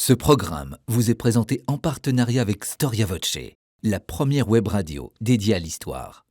Ce programme vous est présenté en partenariat avec Storia Voce, la première web radio dédiée à l'histoire.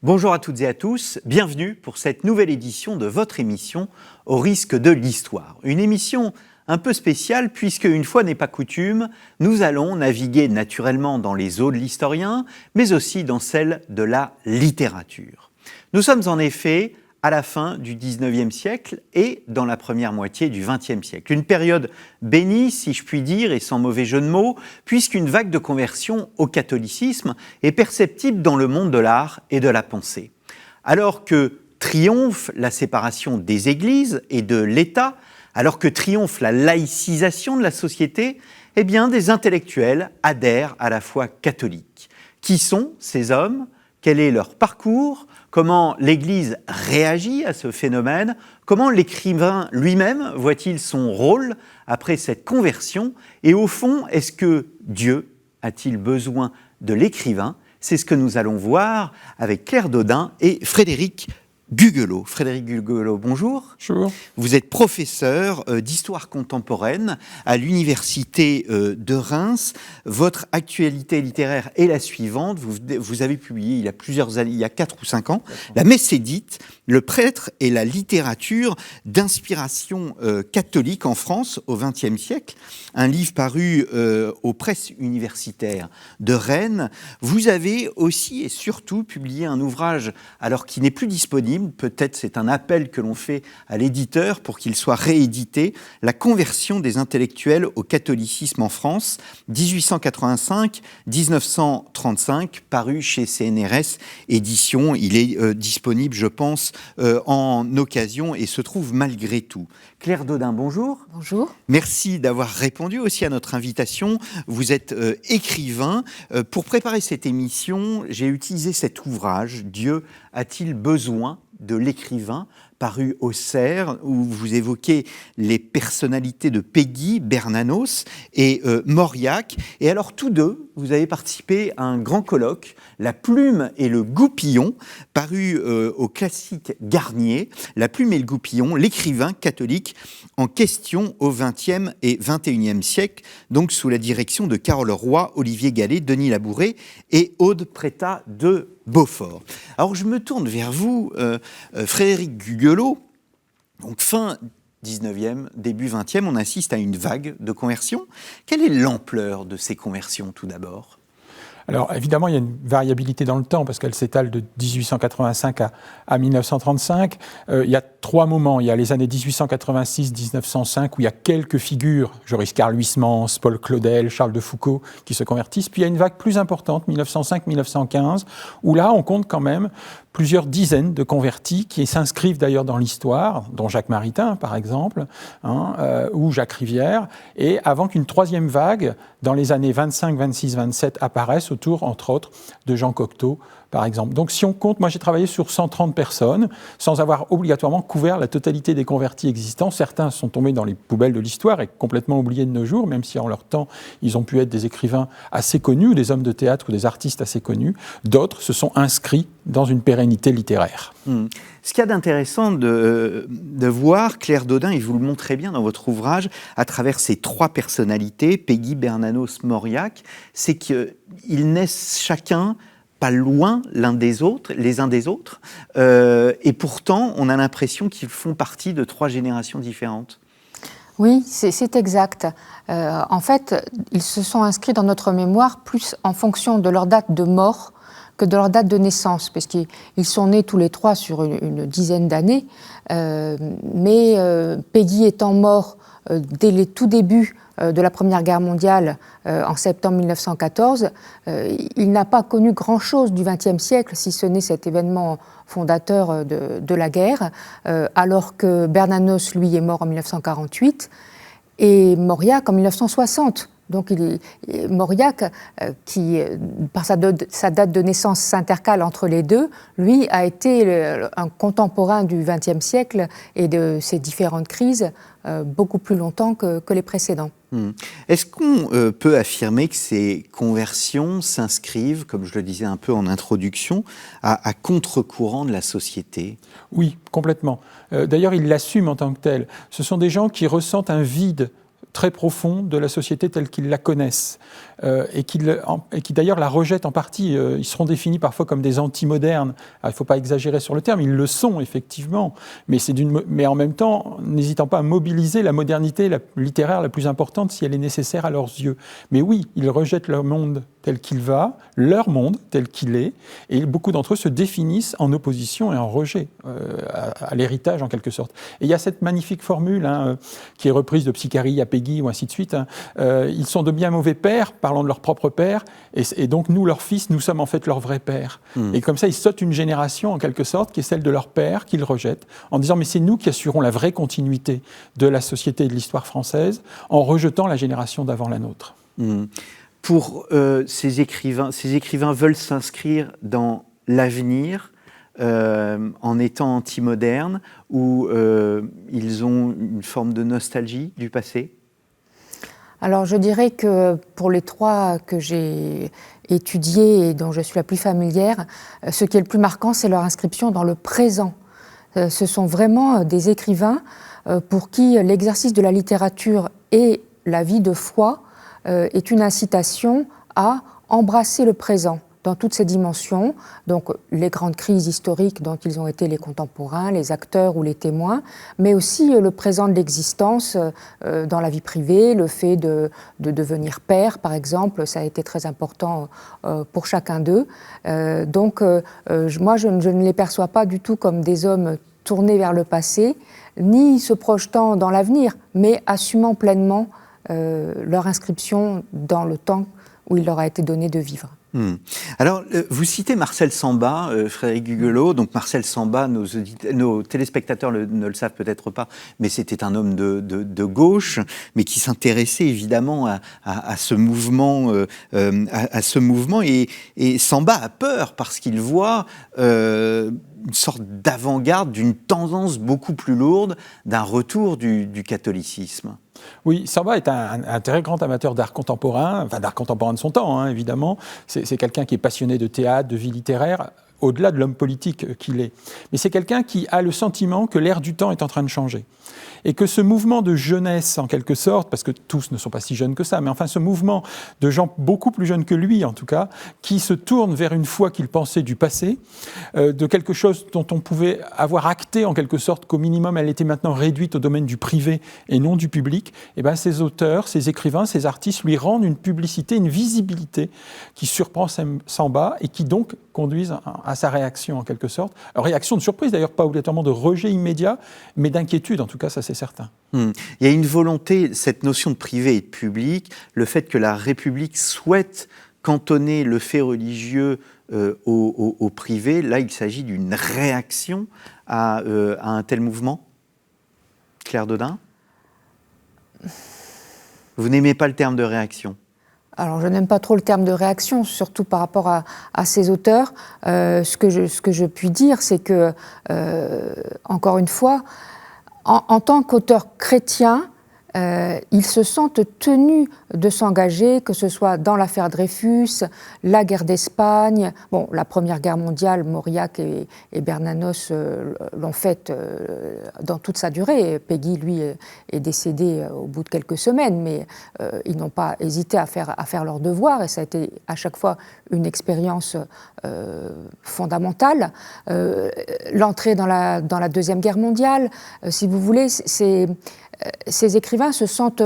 Bonjour à toutes et à tous, bienvenue pour cette nouvelle édition de votre émission Au risque de l'histoire. Une émission un peu spéciale puisque, une fois n'est pas coutume, nous allons naviguer naturellement dans les eaux de l'historien, mais aussi dans celles de la littérature. Nous sommes en effet à la fin du XIXe siècle et dans la première moitié du XXe siècle. Une période bénie, si je puis dire, et sans mauvais jeu de mots, puisqu'une vague de conversion au catholicisme est perceptible dans le monde de l'art et de la pensée. Alors que triomphe la séparation des églises et de l'État, alors que triomphe la laïcisation de la société, eh bien, des intellectuels adhèrent à la foi catholique. Qui sont ces hommes ? Quel est leur parcours ? Comment l'Église réagit à ce phénomène? Comment l'écrivain lui-même voit-il son rôle après cette conversion? Et au fond, est-ce que Dieu a-t-il besoin de l'écrivain? C'est ce que nous allons voir avec Claire Dodin et Frédéric Guguelot. Frédéric Guguelot, bonjour. Bonjour. Vous êtes professeur d'histoire contemporaine à l'université de Reims. Votre actualité littéraire est la suivante. Vous avez publié il y a plusieurs années, il y a 4 ou 5 ans, La Messe édite, le prêtre et la littérature d'inspiration catholique en France au XXe siècle. Un livre paru aux presses universitaires de Rennes. Vous avez aussi et surtout publié un ouvrage, alors qui n'est plus disponible, peut-être c'est un appel que l'on fait à l'éditeur pour qu'il soit réédité, La conversion des intellectuels au catholicisme en France, 1885-1935, paru chez CNRS Éditions. Il est disponible, je pense, en occasion et se trouve malgré tout. Claire Dodin, bonjour. Bonjour. Merci d'avoir répondu aussi à notre invitation. Vous êtes écrivain. Pour préparer cette émission, j'ai utilisé cet ouvrage, Dieu a-t-il besoin de l'écrivain, paru au Cerf, où vous évoquez les personnalités de Péguy, Bernanos et Mauriac. Et alors, tous deux, vous avez participé à un grand colloque, La Plume et le Goupillon, paru au classique Garnier. La Plume et le Goupillon, l'écrivain catholique en question au XXe et XXIe siècle, donc sous la direction de Carole Roy, Olivier Gallet, Denis Labouret et Aude Prétat de Beaufort. Alors, je me tourne vers vous, Frédéric Guguelot. Donc, fin 19e, début 20e, on assiste à une vague de conversions. Quelle est l'ampleur de ces conversions, tout d'abord ? Alors, évidemment, il y a une variabilité dans le temps, parce qu'elle s'étale de 1885 à 1935. Il y a 3 moments. Il y a les années 1886-1905, où il y a quelques figures, Joris Carl Huysmans, Paul Claudel, Charles de Foucauld, qui se convertissent. Puis il y a une vague plus importante, 1905-1915, où là, on compte quand même plusieurs dizaines de convertis qui s'inscrivent d'ailleurs dans l'histoire, dont Jacques Maritain, par exemple, ou Jacques Rivière, et avant qu'une 3e vague, dans les années 25, 26, 27, apparaisse autour, entre autres, de Jean Cocteau, par exemple. Donc si on compte, moi j'ai travaillé sur 130 personnes, sans avoir obligatoirement couvert la totalité des convertis existants. Certains sont tombés dans les poubelles de l'histoire et complètement oubliés de nos jours, même si en leur temps, ils ont pu être des écrivains assez connus, ou des hommes de théâtre, ou des artistes assez connus. D'autres se sont inscrits dans une pérennité littéraire. Ce qu'il y a d'intéressant de voir, Claire Dodin, et vous le montrez bien dans votre ouvrage, à travers ces 3 personnalités, Péguy, Bernanos, Mauriac, c'est qu'ils naissent chacun pas loin les uns des autres, et pourtant on a l'impression qu'ils font partie de 3 générations différentes. Oui, c'est exact. En fait, ils se sont inscrits dans notre mémoire plus en fonction de leur date de mort que de leur date de naissance, parce qu'ils sont nés tous les 3 sur une dizaine d'années, mais Péguy étant mort dès les tout débuts de la Première Guerre mondiale en septembre 1914, il n'a pas connu grand-chose du XXe siècle, si ce n'est cet événement fondateur de la guerre, alors que Bernanos, lui, est mort en 1948, et Mauriac en 1960. Donc Mauriac, qui par sa date de naissance s'intercale entre les deux, lui a été un contemporain du XXe siècle et de ces différentes crises beaucoup plus longtemps que les précédents. Est-ce qu'on peut affirmer que ces conversions s'inscrivent, comme je le disais un peu en introduction, à contre-courant de la société ? Oui, complètement. D'ailleurs, ils l'assument en tant que tel. Ce sont des gens qui ressentent un vide très profond de la société telle qu'ils la connaissent et qui d'ailleurs la rejettent en partie. Ils seront définis parfois comme des anti-modernes. Il ne faut pas exagérer sur le terme, ils le sont effectivement, mais en même temps, n'hésitant pas à mobiliser la modernité littéraire la plus importante si elle est nécessaire à leurs yeux. Mais oui, ils rejettent leur monde tel qu'il va, leur monde tel qu'il est, et beaucoup d'entre eux se définissent en opposition et en rejet à l'héritage en quelque sorte. Et il y a cette magnifique formule qui est reprise de Psychari à Peggy ou ainsi de suite. Ils sont de bien mauvais pères, parlant de leur propre père, et donc nous, leurs fils, nous sommes en fait leurs vrais pères. Et comme ça, ils sautent une génération en quelque sorte qui est celle de leur père, qu'ils rejettent, en disant mais c'est nous qui assurons la vraie continuité de la société et de l'histoire française, en rejetant la génération d'avant la nôtre. Pour ces écrivains veulent s'inscrire dans l'avenir en étant anti-modernes ou ils ont une forme de nostalgie du passé ? Alors je dirais que pour les trois que j'ai étudiés et dont je suis la plus familière, ce qui est le plus marquant, c'est leur inscription dans le présent. Ce sont vraiment des écrivains pour qui l'exercice de la littérature et la vie de foi est une incitation à embrasser le présent dans toutes ses dimensions, donc les grandes crises historiques dont ils ont été les contemporains, les acteurs ou les témoins, mais aussi le présent de l'existence dans la vie privée, le fait de devenir père, par exemple, ça a été très important pour chacun d'eux. Donc moi, je ne les perçois pas du tout comme des hommes tournés vers le passé, ni se projetant dans l'avenir, mais assumant pleinement leur inscription dans le temps où il leur a été donné de vivre. Alors, vous citez Marcel Samba, Frédéric Guguelot. Donc Marcel Samba, nos téléspectateurs ne le savent peut-être pas, mais c'était un homme de gauche, mais qui s'intéressait évidemment à ce mouvement, et Samba a peur parce qu'il voit une sorte d'avant-garde, d'une tendance beaucoup plus lourde, d'un retour du catholicisme. Oui, Samba est un très grand amateur d'art contemporain, enfin d'art contemporain de son temps, évidemment. C'est quelqu'un qui est passionné de théâtre, de vie littéraire, au-delà de l'homme politique qu'il est. Mais c'est quelqu'un qui a le sentiment que l'ère du temps est en train de changer. Et que ce mouvement de jeunesse, en quelque sorte, parce que tous ne sont pas si jeunes que ça, mais enfin ce mouvement de gens beaucoup plus jeunes que lui, en tout cas, qui se tournent vers une foi qu'il pensait du passé, de quelque chose dont on pouvait avoir acté, en quelque sorte, qu'au minimum, elle était maintenant réduite au domaine du privé et non du public, et bien ces auteurs, ces écrivains, ces artistes lui rendent une publicité, une visibilité qui surprend Samba et qui donc conduisent à sa réaction, en quelque sorte. Réaction de surprise, d'ailleurs, pas obligatoirement de rejet immédiat, mais d'inquiétude, en tout cas, ça c'est certain. Il y a une volonté, cette notion de privé et de public, le fait que la République souhaite cantonner le fait religieux au privé, là il s'agit d'une réaction à un tel mouvement. Claire Dodin ? Vous n'aimez pas le terme de réaction ? Alors, je n'aime pas trop le terme de réaction, surtout par rapport à ces auteurs. Ce que je puis dire, c'est que, encore une fois, en tant qu'auteurs chrétiens, ils se sentent tenus de s'engager, que ce soit dans l'affaire Dreyfus, la guerre d'Espagne, bon, la Première Guerre mondiale, Mauriac et Bernanos l'ont faite dans toute sa durée. Peggy, lui, est décédé au bout de quelques semaines, mais ils n'ont pas hésité à faire leur devoir, et ça a été à chaque fois une expérience fondamentale. L'entrée dans la Deuxième Guerre mondiale, si vous voulez, ces écrivains se sentent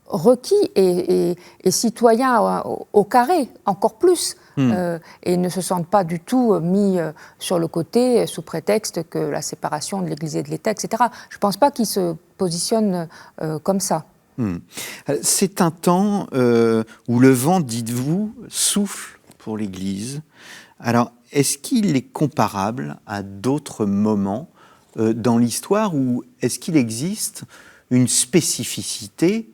requis et citoyens au carré, encore plus, et ne se sentent pas du tout mis sur le côté sous prétexte que la séparation de l'Église et de l'État, etc. Je ne pense pas qu'ils se positionnent comme ça. C'est un temps où le vent, dites-vous, souffle pour l'Église. Alors, est-ce qu'il est comparable à d'autres moments dans l'histoire, ou est-ce qu'il existe une spécificité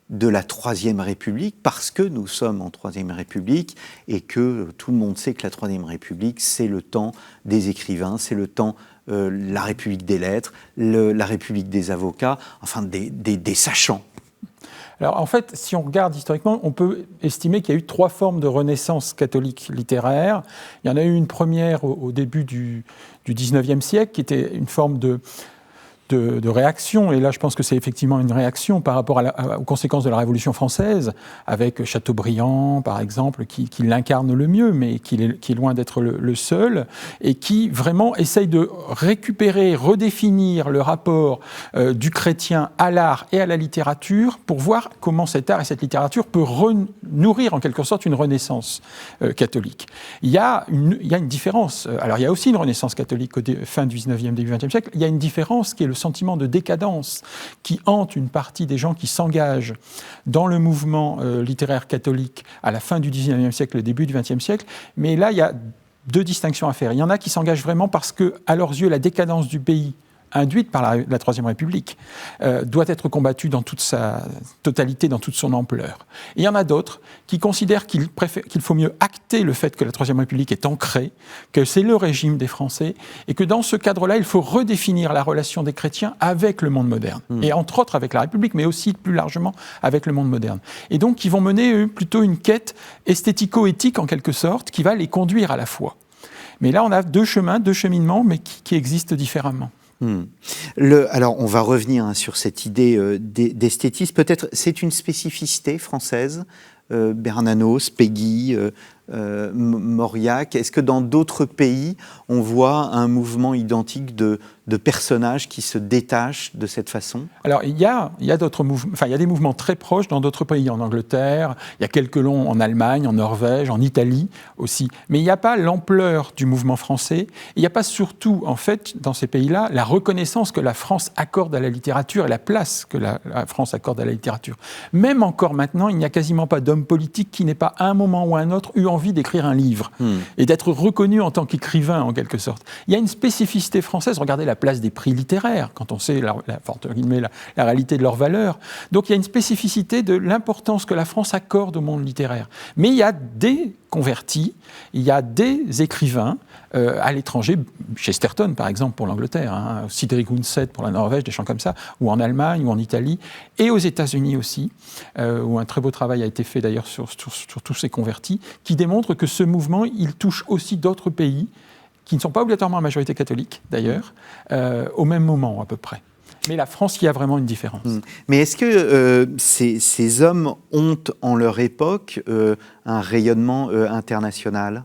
de la Troisième République, parce que nous sommes en Troisième République et que tout le monde sait que la Troisième République, c'est le temps des écrivains, c'est le temps la République des lettres, la République des avocats, enfin des sachants. Alors en fait, si on regarde historiquement, on peut estimer qu'il y a eu 3 formes de renaissance catholique littéraire. Il y en a eu une première au début du XIXe siècle, qui était une forme de réaction, et là je pense que c'est effectivement une réaction par rapport aux conséquences de la Révolution française, avec Chateaubriand par exemple, qui l'incarne le mieux, mais qui est loin d'être le seul, et qui vraiment essaye de récupérer, redéfinir le rapport du chrétien à l'art et à la littérature, pour voir comment cet art et cette littérature peut nourrir en quelque sorte une renaissance catholique. Il y a une différence, alors il y a aussi une renaissance catholique fin du XIXe, début XXe siècle, il y a une différence qui est le sentiment de décadence qui hante une partie des gens qui s'engagent dans le mouvement littéraire catholique à la fin du XIXe siècle, le début du XXe siècle. Mais là, il y a 2 distinctions à faire. Il y en a qui s'engagent vraiment parce que, à leurs yeux, la décadence du pays induite par la Troisième République, doit être combattue dans toute sa totalité, dans toute son ampleur. Et il y en a d'autres qui considèrent qu'il faut mieux acter le fait que la Troisième République est ancrée, que c'est le régime des Français, et que dans ce cadre-là, il faut redéfinir la relation des chrétiens avec le monde moderne, et entre autres avec la République, mais aussi plus largement avec le monde moderne. Et donc, ils vont mener, eux, plutôt une quête esthético-éthique, en quelque sorte, qui va les conduire à la foi. Mais là, on a 2 chemins, 2 cheminements, mais qui existent différemment. Alors, on va revenir sur cette idée d'esthétisme. Peut-être, c'est une spécificité française, Bernanos, Péguy, Mauriac. Est-ce que dans d'autres pays, on voit un mouvement identique de personnages qui se détachent de cette façon? Alors, il y a d'autres mouvements, enfin, il y a des mouvements très proches dans d'autres pays, en Angleterre, il y a quelques longs en Allemagne, en Norvège, en Italie aussi. Mais il n'y a pas l'ampleur du mouvement français. Il n'y a pas surtout, en fait, dans ces pays-là, la reconnaissance que la France accorde à la littérature et la place que la France accorde à la littérature. Même encore maintenant, il n'y a quasiment pas d'homme politique qui n'ait pas, à un moment ou à un autre, eu envie d'écrire un livre et d'être reconnu en tant qu'écrivain, en quelque sorte. Il y a une spécificité française. Regardez la place des prix littéraires, quand on sait la réalité de leur valeur. Donc il y a une spécificité de l'importance que la France accorde au monde littéraire. Mais il y a des convertis, il y a des écrivains à l'étranger, Chesterton par exemple pour l'Angleterre, Cédric Undset pour la Norvège, des gens comme ça, ou en Allemagne ou en Italie, et aux États-Unis aussi, où un très beau travail a été fait d'ailleurs sur tous ces convertis, qui démontrent que ce mouvement, il touche aussi d'autres pays, qui ne sont pas obligatoirement à majorité catholique d'ailleurs, au même moment à peu près. Mais la France, il y a vraiment une différence. Mais est-ce que ces hommes ont en leur époque un rayonnement international ?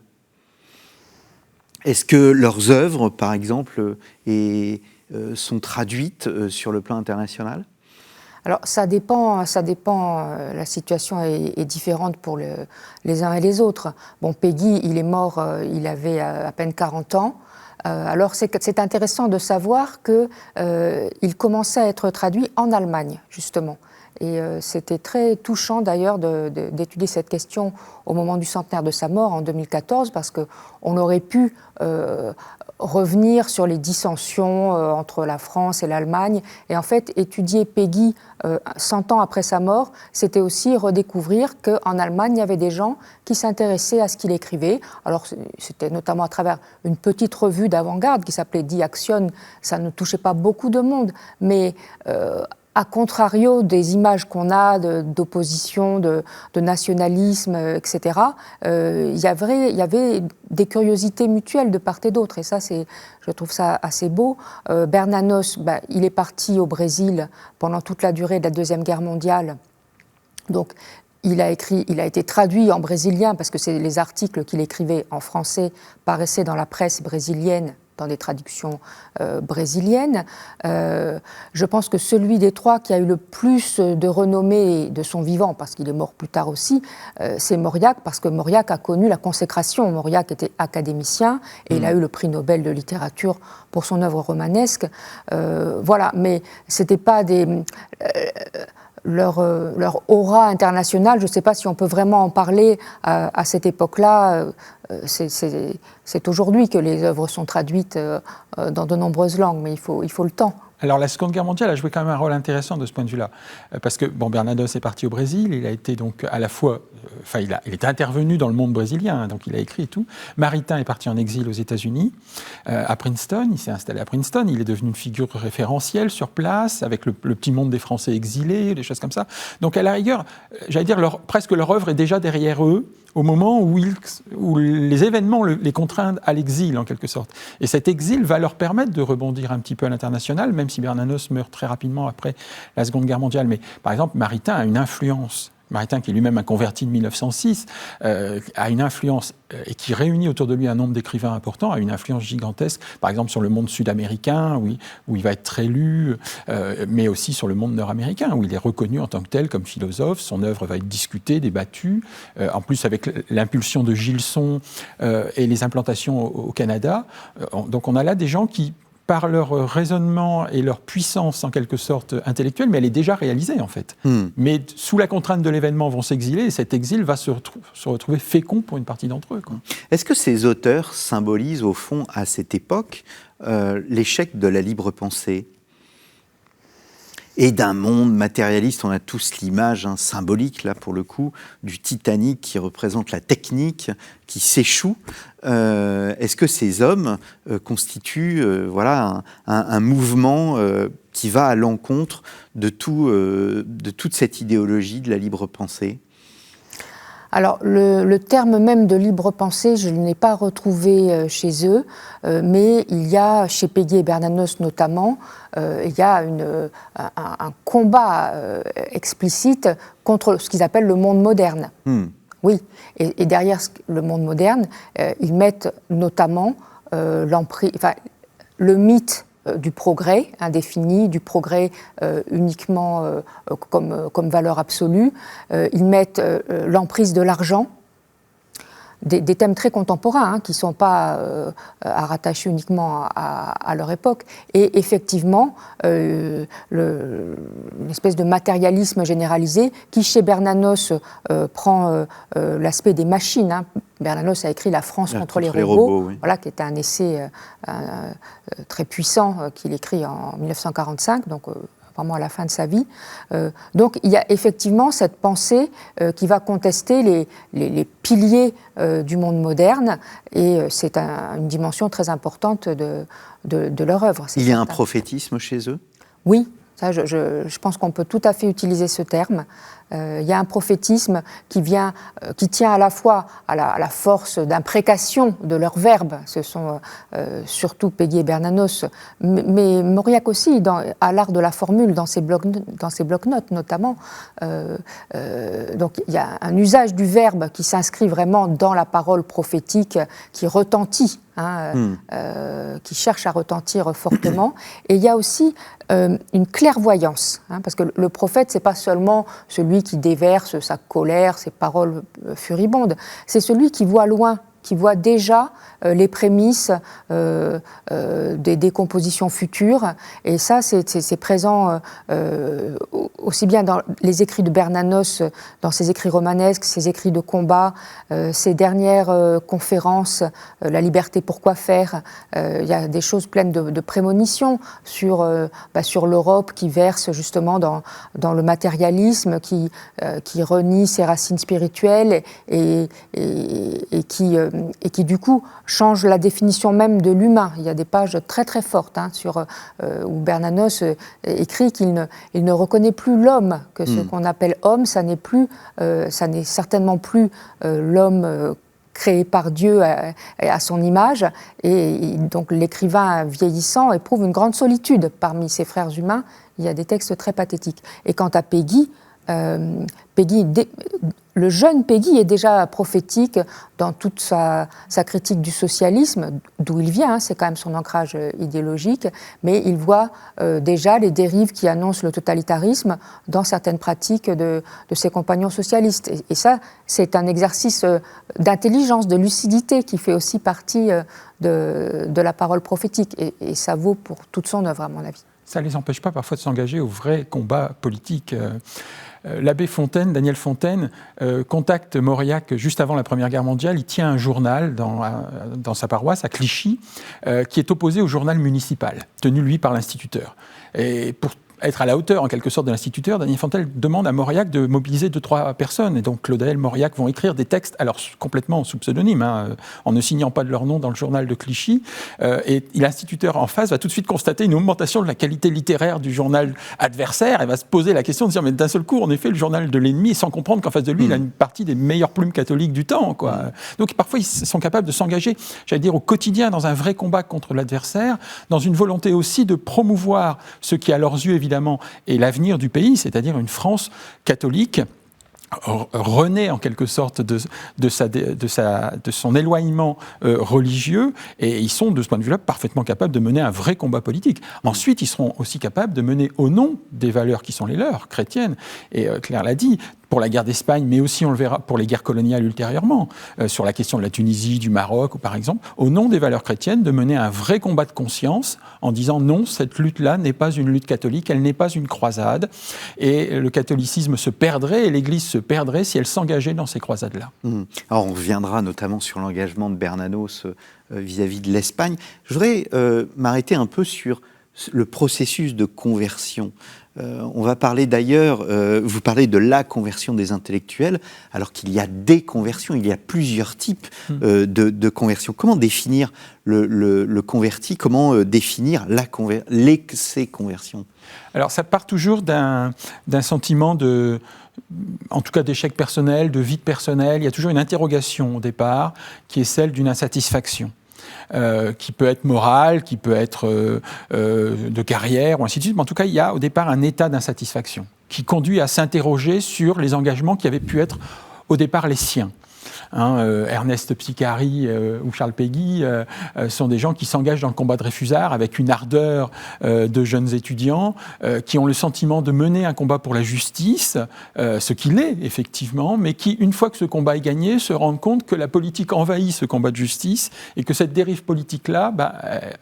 Est-ce que leurs œuvres, par exemple, sont traduites sur le plan international ? Alors ça dépend, la situation est différente pour les uns et les autres. Bon, Péguy, il est mort, il avait à peine 40 ans. Alors c'est intéressant de savoir qu'il commençait à être traduit en Allemagne, justement. Et c'était très touchant d'ailleurs d'étudier cette question au moment du centenaire de sa mort en 2014, parce qu'on aurait pu revenir sur les dissensions entre la France et l'Allemagne. Et en fait, étudier Péguy 100 ans après sa mort, c'était aussi redécouvrir qu'en Allemagne, il y avait des gens qui s'intéressaient à ce qu'il écrivait. Alors, c'était notamment à travers une petite revue d'avant-garde qui s'appelait Die Action. Ça ne touchait pas beaucoup de monde, mais à contrario des images qu'on a d'opposition, de nationalisme, etc., il y avait des curiosités mutuelles de part et d'autre. Et ça, je trouve ça assez beau. Bernanos, il est parti au Brésil pendant toute la durée de la Deuxième Guerre mondiale. Donc, il a été traduit en brésilien parce que les articles qu'il écrivait en français paraissaient dans la presse brésilienne, dans des traductions brésiliennes. Je pense que celui des 3 qui a eu le plus de renommée de son vivant, parce qu'il est mort plus tard aussi, c'est Mauriac, parce que Mauriac a connu la consécration. Mauriac était académicien et il a eu le prix Nobel de littérature pour son œuvre romanesque. Voilà, mais c'était pas leur aura internationale, je ne sais pas si on peut vraiment en parler à cette époque-là. C'est aujourd'hui que les œuvres sont traduites dans de nombreuses langues, mais il faut le temps Alors la Seconde Guerre mondiale a joué quand même un rôle intéressant de ce point de vue-là, parce que Bernanos est parti au Brésil, il a été donc à la fois, il est intervenu dans le monde brésilien, donc il a écrit et tout. Maritain est parti en exil aux États-Unis, à Princeton, il s'est installé à Princeton, il est devenu une figure référentielle sur place, avec le petit monde des Français exilés, des choses comme ça. Donc à la rigueur, j'allais dire, presque leur œuvre est déjà derrière eux, au moment où les événements les contraignent à l'exil, en quelque sorte. Et cet exil va leur permettre de rebondir un petit peu à l'international, même si Bernanos meurt très rapidement après la Seconde Guerre mondiale. Mais par exemple, Maritain a une influence. Maritain, qui est lui-même un converti de 1906, a une influence, et qui réunit autour de lui un nombre d'écrivains importants, a une influence gigantesque, par exemple sur le monde sud-américain, où il va être très lu, mais aussi sur le monde nord-américain, où il est reconnu en tant que tel comme philosophe. Son œuvre va être discutée, débattue. En plus, avec l'impulsion de Gilson et les implantations au Canada. Donc on a là des gens qui, par leur raisonnement et leur puissance en quelque sorte intellectuelle, mais elle est déjà réalisée en fait. Mais sous la contrainte de l'événement vont s'exiler, et cet exil va se retrouver fécond pour une partie d'entre eux, quoi. Est-ce que ces auteurs symbolisent au fond à cette époque l'échec de la libre pensée et d'un monde matérialiste? On a tous l'image symbolique, là pour le coup, du Titanic qui représente la technique qui s'échoue. Est-ce que ces hommes constituent un mouvement qui va à l'encontre de toute cette idéologie de la libre pensée? Alors, le terme même de libre pensée, je ne l'ai pas retrouvé chez eux, mais il y a, chez Péguy et Bernanos notamment, il y a un combat explicite contre ce qu'ils appellent le monde moderne. Oui, et derrière le monde moderne, ils mettent notamment le mythe du progrès indéfini, du progrès uniquement comme valeur absolue. Ils mettent l'emprise de l'argent, des thèmes très contemporains qui ne sont pas à rattacher uniquement à leur époque. Et effectivement, une espèce de matérialisme généralisé qui, chez Bernanos, prend l'aspect des machines. Bernanos a écrit La France contre les robots, oui. Voilà, qui est un essai très puissant qu'il écrit en 1945, donc vraiment à la fin de sa vie. Donc il y a effectivement cette pensée qui va contester les piliers du monde moderne, et c'est une dimension très importante de leur œuvre. Il y a un prophétisme chez eux ? Oui, ça, je pense qu'on peut tout à fait utiliser ce terme. Il y a un prophétisme qui tient à la fois à la force d'imprécation de leurs verbes. Ce sont surtout Péguy et Bernanos, mais Mauriac aussi, à l'art de la formule, dans ses bloc-notes notamment. Donc il y a un usage du verbe qui s'inscrit vraiment dans la parole prophétique, qui retentit, qui cherche à retentir fortement. Et il y a aussi une clairvoyance, parce que le prophète, c'est pas seulement celui qui déverse sa colère, ses paroles furibondes, c'est celui qui voit loin, qui voit déjà les prémices des décompositions futures. Et ça, c'est présent aussi bien dans les écrits de Bernanos, dans ses écrits romanesques, ses écrits de combat, ses dernières conférences, La liberté, pourquoi faire. Il y a des choses pleines de prémonitions sur l'Europe qui verse justement dans le matérialisme, qui renie ses racines spirituelles et qui du coup change la définition même de l'humain. Il y a des pages très très fortes où Bernanos écrit qu'il ne reconnaît plus l'homme, que ce qu'on appelle homme, ça n'est certainement plus l'homme créé par Dieu à son image, et donc l'écrivain vieillissant éprouve une grande solitude parmi ses frères humains. Il y a des textes très pathétiques. Et quant à Péguy, le jeune Péguy est déjà prophétique dans toute sa critique du socialisme, d'où il vient, c'est quand même son ancrage idéologique, mais il voit déjà les dérives qui annoncent le totalitarisme dans certaines pratiques de ses compagnons socialistes. Et ça, c'est un exercice d'intelligence, de lucidité qui fait aussi partie de la parole prophétique, et ça vaut pour toute son œuvre, à mon avis. Ça ne les empêche pas parfois de s'engager au vrai combat politique. L'abbé Fontaine, Daniel Fontaine, contacte Mauriac juste avant la Première Guerre mondiale. Il tient un journal dans sa paroisse, à Clichy, qui est opposé au journal municipal, tenu, lui, par l'instituteur. Et pour être à la hauteur, en quelque sorte, de l'instituteur, Daniel Fantel demande à Mauriac de mobiliser 2-3 personnes. Et donc, Claudel, Mauriac vont écrire des textes, alors complètement sous pseudonyme, en ne signant pas de leur nom dans le journal de Clichy. Et l'instituteur en face va tout de suite constater une augmentation de la qualité littéraire du journal adversaire et va se poser la question de dire, mais d'un seul coup, en effet, le journal de l'ennemi, sans comprendre qu'en face de lui, il a une partie des meilleures plumes catholiques du temps, quoi. Donc, parfois, ils sont capables de s'engager, j'allais dire, au quotidien, dans un vrai combat contre l'adversaire, dans une volonté aussi de promouvoir ce qui, à leurs yeux, évidemment, est l'avenir du pays, c'est-à-dire une France catholique renaît en quelque sorte de son éloignement religieux, et ils sont de ce point de vue-là parfaitement capables de mener un vrai combat politique. Ensuite, ils seront aussi capables de mener au nom des valeurs qui sont les leurs, chrétiennes, et Claire l'a dit, pour la guerre d'Espagne, mais aussi, on le verra, pour les guerres coloniales ultérieurement, sur la question de la Tunisie, du Maroc, ou par exemple, au nom des valeurs chrétiennes, de mener un vrai combat de conscience en disant non, cette lutte-là n'est pas une lutte catholique, elle n'est pas une croisade, et le catholicisme se perdrait, et l'Église se perdrait si elle s'engageait dans ces croisades-là. Alors on reviendra notamment sur l'engagement de Bernanos vis-à-vis de l'Espagne. Je voudrais m'arrêter un peu sur le processus de conversion. On va parler d'ailleurs, vous parlez de la conversion des intellectuels, alors qu'il y a des conversions, il y a plusieurs types de conversion. Comment définir le converti? Comment définir ces conversions? Alors ça part toujours d'un sentiment en tout cas d'échec personnel, de vide personnel. Il y a toujours une interrogation au départ qui est celle d'une insatisfaction. Qui peut être morale, qui peut être de carrière, ou ainsi de suite. Mais en tout cas, il y a au départ un état d'insatisfaction qui conduit à s'interroger sur les engagements qui avaient pu être au départ les siens. Ernest Psicari ou Charles Péguy sont des gens qui s'engagent dans le combat de Dreyfusard avec une ardeur de jeunes étudiants qui ont le sentiment de mener un combat pour la justice, ce qu'il est effectivement, mais qui, une fois que ce combat est gagné, se rendent compte que la politique envahit ce combat de justice et que cette dérive politique-là,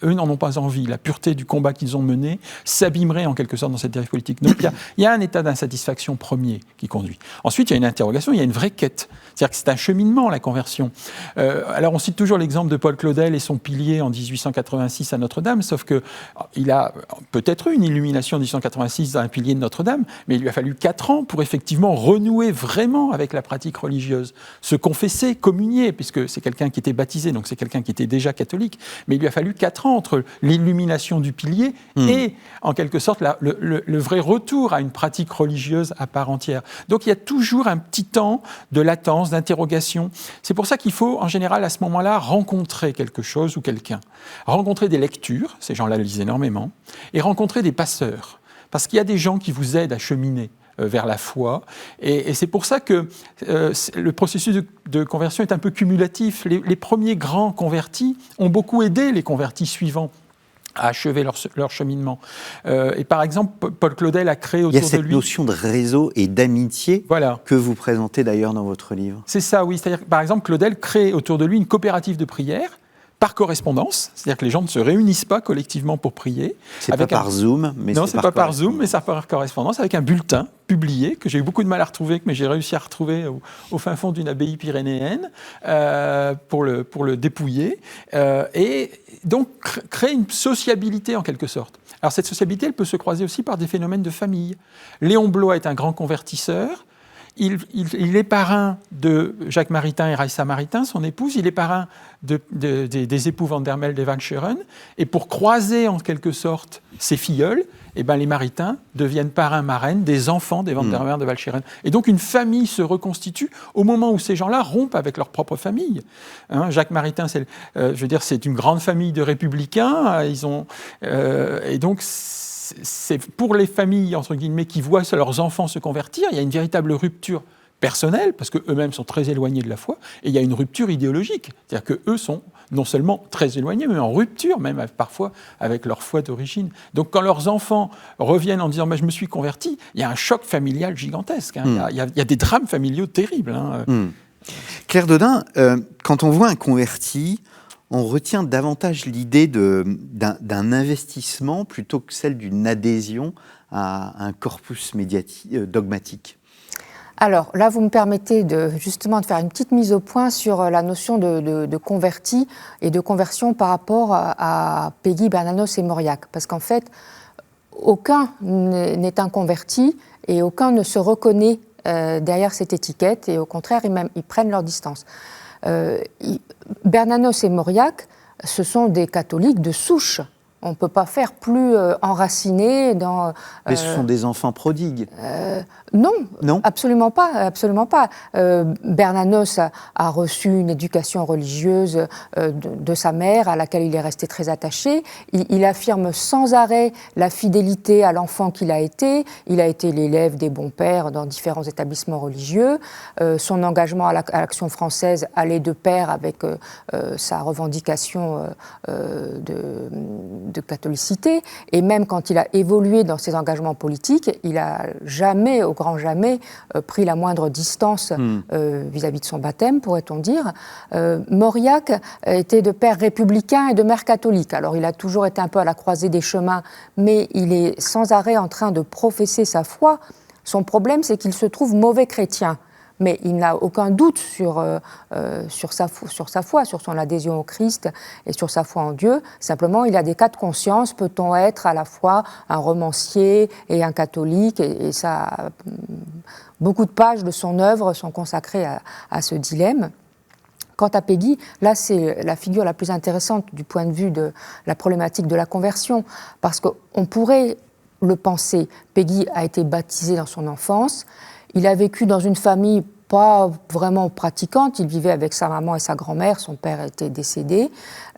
eux n'en ont pas envie. La pureté du combat qu'ils ont mené s'abîmerait en quelque sorte dans cette dérive politique. Donc il y a un état d'insatisfaction premier qui conduit. Ensuite, il y a une interrogation, il y a une vraie quête. C'est-à-dire que c'est un cheminement, la conversion. Alors on cite toujours l'exemple de Paul Claudel et son pilier en 1886 à Notre-Dame, sauf qu'il a peut-être eu une illumination en 1886 dans un pilier de Notre-Dame, mais il lui a fallu 4 ans pour effectivement renouer vraiment avec la pratique religieuse, se confesser, communier, puisque c'est quelqu'un qui était baptisé, donc c'est quelqu'un qui était déjà catholique, mais il lui a fallu 4 ans entre l'illumination du pilier et, en quelque sorte, le vrai retour à une pratique religieuse à part entière. Donc il y a toujours un petit temps de latence, d'interrogation. C'est pour ça qu'il faut, en général, à ce moment-là, rencontrer quelque chose ou quelqu'un. Rencontrer des lectures, ces gens-là lisent énormément, et rencontrer des passeurs. Parce qu'il y a des gens qui vous aident à cheminer vers la foi. Et c'est pour ça que le processus de conversion est un peu cumulatif. Les premiers grands convertis ont beaucoup aidé les convertis suivants à achever leur cheminement. Et par exemple, Paul Claudel a créé autour de lui... Il y a cette notion de réseau et d'amitié que vous présentez d'ailleurs dans votre livre. C'est ça, oui. C'est-à-dire que, par exemple, Claudel crée autour de lui une coopérative de prière par correspondance, c'est-à-dire que les gens ne se réunissent pas collectivement pour prier. C'est pas par Zoom, mais non, c'est pas par Zoom, mais c'est par correspondance, avec un bulletin publié, que j'ai eu beaucoup de mal à retrouver, mais j'ai réussi à retrouver au fin fond d'une abbaye pyrénéenne pour le dépouiller, et donc créer une sociabilité en quelque sorte. Alors cette sociabilité, elle peut se croiser aussi par des phénomènes de famille. Léon Bloy est un grand convertisseur. Il est parrain de Jacques Maritain et Raissa Maritain, son épouse. Il est parrain des époux Van der Melde et Van Scheuren. Et pour croiser en quelque sorte ses filleuls, les Maritains deviennent parrains-marraines des enfants des Van der Melde et Van Scheuren. Et donc une famille se reconstitue au moment où ces gens-là rompent avec leur propre famille. Jacques Maritain, c'est une grande famille de républicains. Et donc c'est pour les familles, entre guillemets, qui voient leurs enfants se convertir, il y a une véritable rupture personnelle, parce qu'eux-mêmes sont très éloignés de la foi, et il y a une rupture idéologique. C'est-à-dire qu'eux sont non seulement très éloignés, mais en rupture, même parfois, avec leur foi d'origine. Donc quand leurs enfants reviennent en disant « je me suis converti », il y a un choc familial gigantesque. Il y a des drames familiaux terribles. Claire Dodin, quand on voit un converti, on retient davantage l'idée d'un investissement plutôt que celle d'une adhésion à un corpus dogmatique. Alors là, vous me permettez justement de faire une petite mise au point sur la notion de converti et de conversion par rapport à Péguy, Bernanos et Mauriac. Parce qu'en fait, aucun n'est un converti et aucun ne se reconnaît derrière cette étiquette, et au contraire, ils prennent leur distance. Bernanos et Mauriac, ce sont des catholiques de souche. On ne peut pas faire plus enracinés dans... Mais ce sont des enfants prodigues. Non, absolument pas. Absolument pas. Bernanos a reçu une éducation religieuse de sa mère, à laquelle il est resté très attaché. Il affirme sans arrêt la fidélité à l'enfant qu'il a été. Il a été l'élève des bons pères dans différents établissements religieux. Son engagement à l'Action française allait de pair avec sa revendication de catholicité, et même quand il a évolué dans ses engagements politiques, il n'a jamais, au grand jamais, pris la moindre distance vis-à-vis de son baptême, pourrait-on dire. Mauriac était de père républicain et de mère catholique. Alors il a toujours été un peu à la croisée des chemins, mais il est sans arrêt en train de professer sa foi. Son problème, c'est qu'il se trouve mauvais chrétien. Mais il n'a aucun doute sur sa foi, sur son adhésion au Christ et sur sa foi en Dieu. Simplement, il a des cas de conscience. Peut-on être à la fois un romancier et un catholique ? Et ça, beaucoup de pages de son œuvre sont consacrées à ce dilemme. Quant à Péguy, là, c'est la figure la plus intéressante du point de vue de la problématique de la conversion, parce qu'on pourrait le penser. Péguy a été baptisé dans son enfance. Il a vécu dans une famille pas vraiment pratiquante. Il vivait avec sa maman et sa grand-mère. Son père était décédé.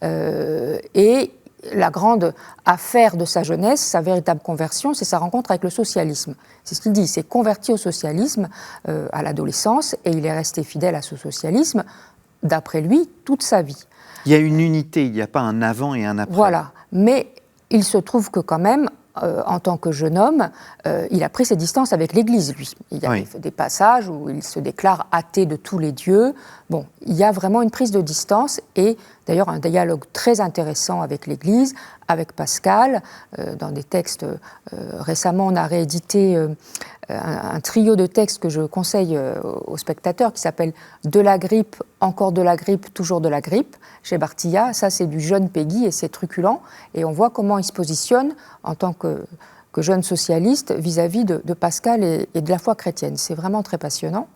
Et la grande affaire de sa jeunesse, sa véritable conversion, c'est sa rencontre avec le socialisme. C'est ce qu'il dit. Il s'est converti au socialisme à l'adolescence et il est resté fidèle à ce socialisme, d'après lui, toute sa vie. Il y a une unité, il n'y a pas un avant et un après. Voilà. Mais il se trouve que quand même, en tant que jeune homme, il a pris ses distances avec l'Église, lui. Il y a des passages où il se déclare athée de tous les dieux. Bon, il y a vraiment une prise de distance et d'ailleurs un dialogue très intéressant avec l'Église, avec Pascal. Dans des textes, récemment, on a réédité un trio de textes que je conseille aux spectateurs qui s'appelle « De la grippe, encore de la grippe, toujours de la grippe » chez Bartilla. Ça, c'est du jeune Péguy et c'est truculent. Et on voit comment il se positionne en tant que jeune socialiste vis-à-vis de Pascal et de la foi chrétienne. C'est vraiment très passionnant.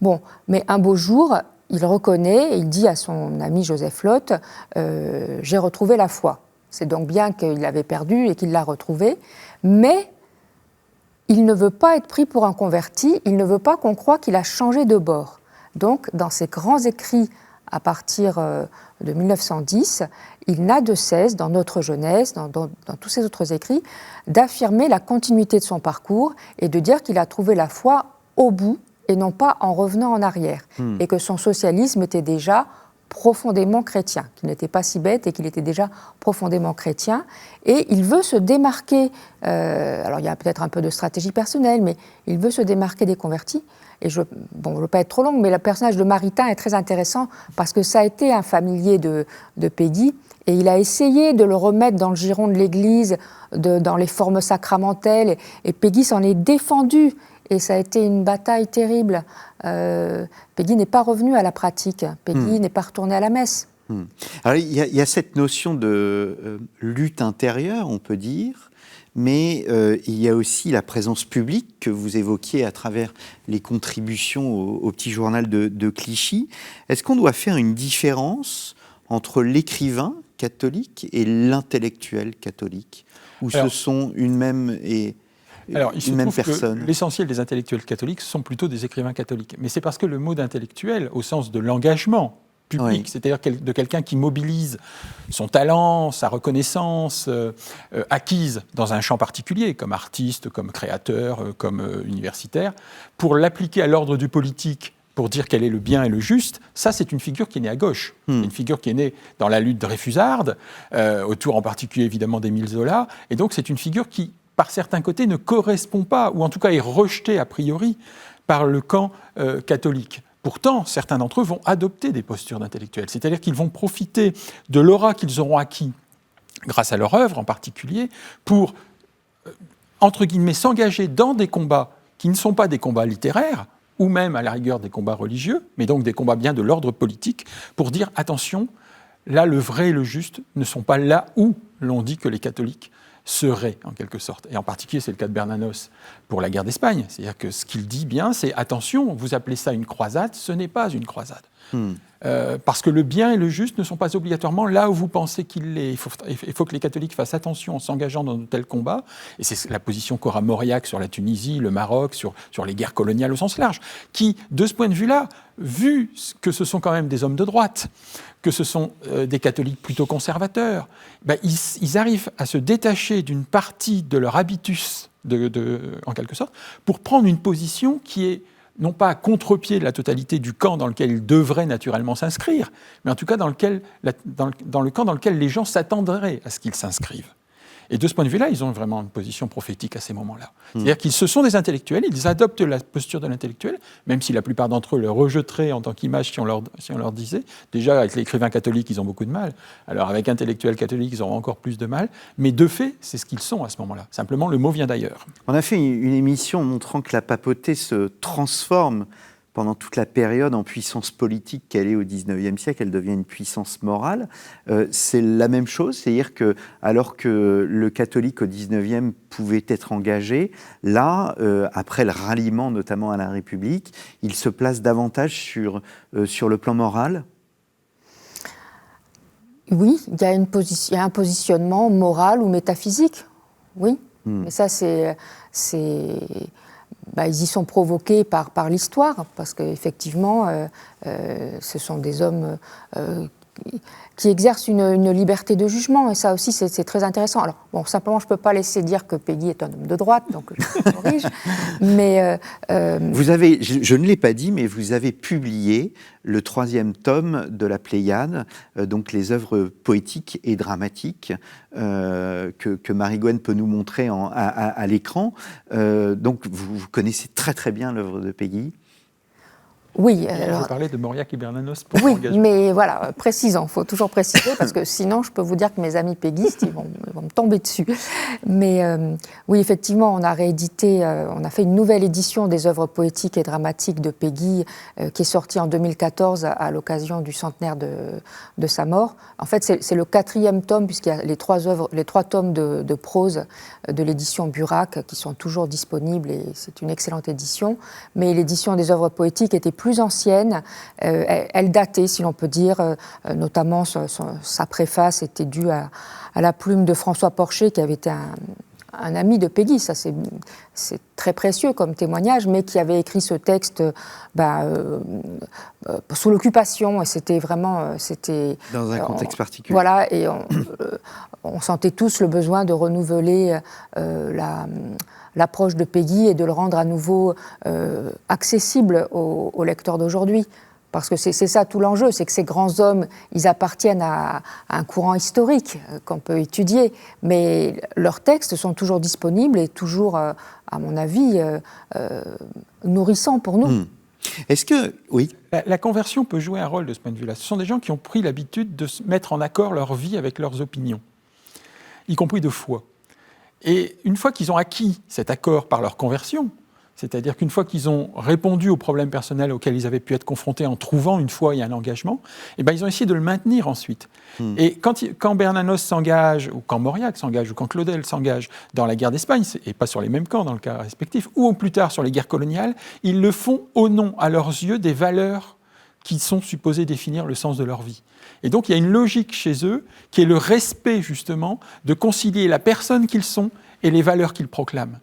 Bon, mais un beau jour, il reconnaît et il dit à son ami Joseph Lotte « J'ai retrouvé la foi ». C'est donc bien qu'il l'avait perdue et qu'il l'a retrouvée. Mais il ne veut pas être pris pour un converti, il ne veut pas qu'on croie qu'il a changé de bord. Donc, dans ses grands écrits à partir de 1910, il n'a de cesse, dans Notre jeunesse, dans tous ses autres écrits, d'affirmer la continuité de son parcours et de dire qu'il a trouvé la foi au bout et non pas en revenant en arrière. Et que son socialisme était déjà profondément chrétien, qu'il n'était pas si bête et qu'il était déjà profondément chrétien. Et il veut se démarquer, alors il y a peut-être un peu de stratégie personnelle, mais il veut se démarquer des convertis. Et je ne veux pas être trop longue, mais le personnage de Maritain est très intéressant parce que ça a été un familier de Péguy et il a essayé de le remettre dans le giron de l'Église, dans les formes sacramentelles, et Péguy s'en est défendu. Et ça a été une bataille terrible. Péguy n'est pas revenu à la pratique. Péguy n'est pas retourné à la messe. Alors, il y a cette notion de lutte intérieure, on peut dire, mais il y a aussi la présence publique que vous évoquiez à travers les contributions au petit journal de Clichy. Est-ce qu'on doit faire une différence entre l'écrivain catholique et l'intellectuel catholique, ou ce sont une même et Alors, il se une même trouve personne. que l'essentiel des intellectuels catholiques sont plutôt des écrivains catholiques. Mais c'est parce que le mot d'intellectuel, au sens de l'engagement public, c'est-à-dire de quelqu'un qui mobilise son talent, sa reconnaissance acquise dans un champ particulier, comme artiste, comme créateur, comme universitaire, pour l'appliquer à l'ordre du politique, pour dire quel est le bien et le juste, ça c'est une figure qui est née à gauche. C'est une figure qui est née dans la lutte dreyfusarde, autour en particulier évidemment d'Émile Zola, et donc c'est une figure qui, par certains côtés, ne correspond pas, ou en tout cas est rejetée a priori par le camp catholique. Pourtant, certains d'entre eux vont adopter des postures d'intellectuels, c'est-à-dire qu'ils vont profiter de l'aura qu'ils auront acquis grâce à leur œuvre en particulier pour, entre guillemets, s'engager dans des combats qui ne sont pas des combats littéraires, ou même à la rigueur des combats religieux, mais donc des combats bien de l'ordre politique, pour dire attention, là le vrai et le juste ne sont pas là où l'on dit que les catholiques serait, en quelque sorte. Et en particulier, c'est le cas de Bernanos pour la guerre d'Espagne. C'est-à-dire que ce qu'il dit bien, c'est « Attention, vous appelez ça une croisade, ce n'est pas une croisade. Parce que le bien et le juste ne sont pas obligatoirement là où vous pensez qu'il est. Il faut que les catholiques fassent attention en s'engageant dans de tels combats. Et c'est la position qu'aura Mauriac sur la Tunisie, le Maroc, sur les guerres coloniales au sens large, qui, de ce point de vue-là, vu que ce sont quand même des hommes de droite, que ce sont des catholiques plutôt conservateurs, ils arrivent à se détacher d'une partie de leur habitus, en quelque sorte, pour prendre une position qui est non pas à contre-pied de la totalité du camp dans lequel ils devraient naturellement s'inscrire, mais en tout cas dans le camp dans lequel les gens s'attendraient à ce qu'ils s'inscrivent. Et de ce point de vue-là, ils ont vraiment une position prophétique à ces moments-là. C'est-à-dire qu'ils se sont des intellectuels, ils adoptent la posture de l'intellectuel, même si la plupart d'entre eux le rejetteraient en tant qu'image si on leur disait. Déjà, avec l'écrivain catholique, ils ont beaucoup de mal. Alors avec intellectuels catholiques, ils auront encore plus de mal. Mais de fait, c'est ce qu'ils sont à ce moment-là. Simplement, le mot vient d'ailleurs. On a fait une émission montrant que la papauté se transforme pendant toute la période en puissance politique qu'elle est au XIXe siècle, elle devient une puissance morale. C'est la même chose, c'est-à-dire que alors que le catholique au XIXe pouvait être engagé, là, après le ralliement notamment à la République, il se place davantage sur le plan moral. Oui, il y a un positionnement moral ou métaphysique, oui. Mais ça, ils y sont provoqués par l'histoire, parce qu'effectivement, ce sont des hommes qui exercent une liberté de jugement, et ça aussi, c'est très intéressant. Alors, bon, simplement, je ne peux pas laisser dire que Péguy est un homme de droite, donc je corrige, mais... Vous avez, je ne l'ai pas dit, mais vous avez publié le 3e tome de la Pléiade, donc les œuvres poétiques et dramatiques que Marie-Gwen peut nous montrer à l'écran. Donc, vous connaissez très très bien l'œuvre de Péguy. Oui. Vous parlez de Mauriac et Bernanos pour oui, l'engagement. mais voilà, précisant, il faut toujours préciser, parce que sinon, je peux vous dire que mes amis péguistes, ils vont me tomber dessus. Mais oui, effectivement, on a réédité, on a fait une nouvelle édition des œuvres poétiques et dramatiques de Péguy, qui est sortie en 2014 à l'occasion du centenaire de sa mort. En fait, c'est le 4e tome, puisqu'il y a les 3 tomes de prose de l'édition Burac, qui sont toujours disponibles, et c'est une excellente édition. Mais l'édition des œuvres poétiques était plus ancienne, elle datait, si l'on peut dire, notamment sa préface était due à la plume de François Porcher, qui avait été un ami de Péguy, ça c'est très précieux comme témoignage, mais qui avait écrit ce texte sous l'occupation, et c'était vraiment... dans un contexte particulier. Voilà, et on sentait tous le besoin de renouveler l'approche de Péguy et de le rendre à nouveau accessible aux lecteurs d'aujourd'hui. Parce que c'est ça tout l'enjeu, c'est que ces grands hommes, ils appartiennent à un courant historique qu'on peut étudier, mais leurs textes sont toujours disponibles et toujours, à mon avis, nourrissants pour nous. Est-ce que... Oui. La conversion peut jouer un rôle de ce point de vue-là. Ce sont des gens qui ont pris l'habitude de mettre en accord leur vie avec leurs opinions, y compris de foi. Et une fois qu'ils ont acquis cet accord par leur conversion, c'est-à-dire qu'une fois qu'ils ont répondu aux problèmes personnels auxquels ils avaient pu être confrontés en trouvant une foi et un engagement, ils ont essayé de le maintenir ensuite. Et quand Bernanos s'engage, ou quand Mauriac s'engage, ou quand Claudel s'engage dans la guerre d'Espagne, et pas sur les mêmes camps dans le cas respectif, ou plus tard sur les guerres coloniales, ils le font au nom, à leurs yeux, des valeurs qui sont supposées définir le sens de leur vie. Et donc il y a une logique chez eux qui est le respect justement de concilier la personne qu'ils sont et les valeurs qu'ils proclament.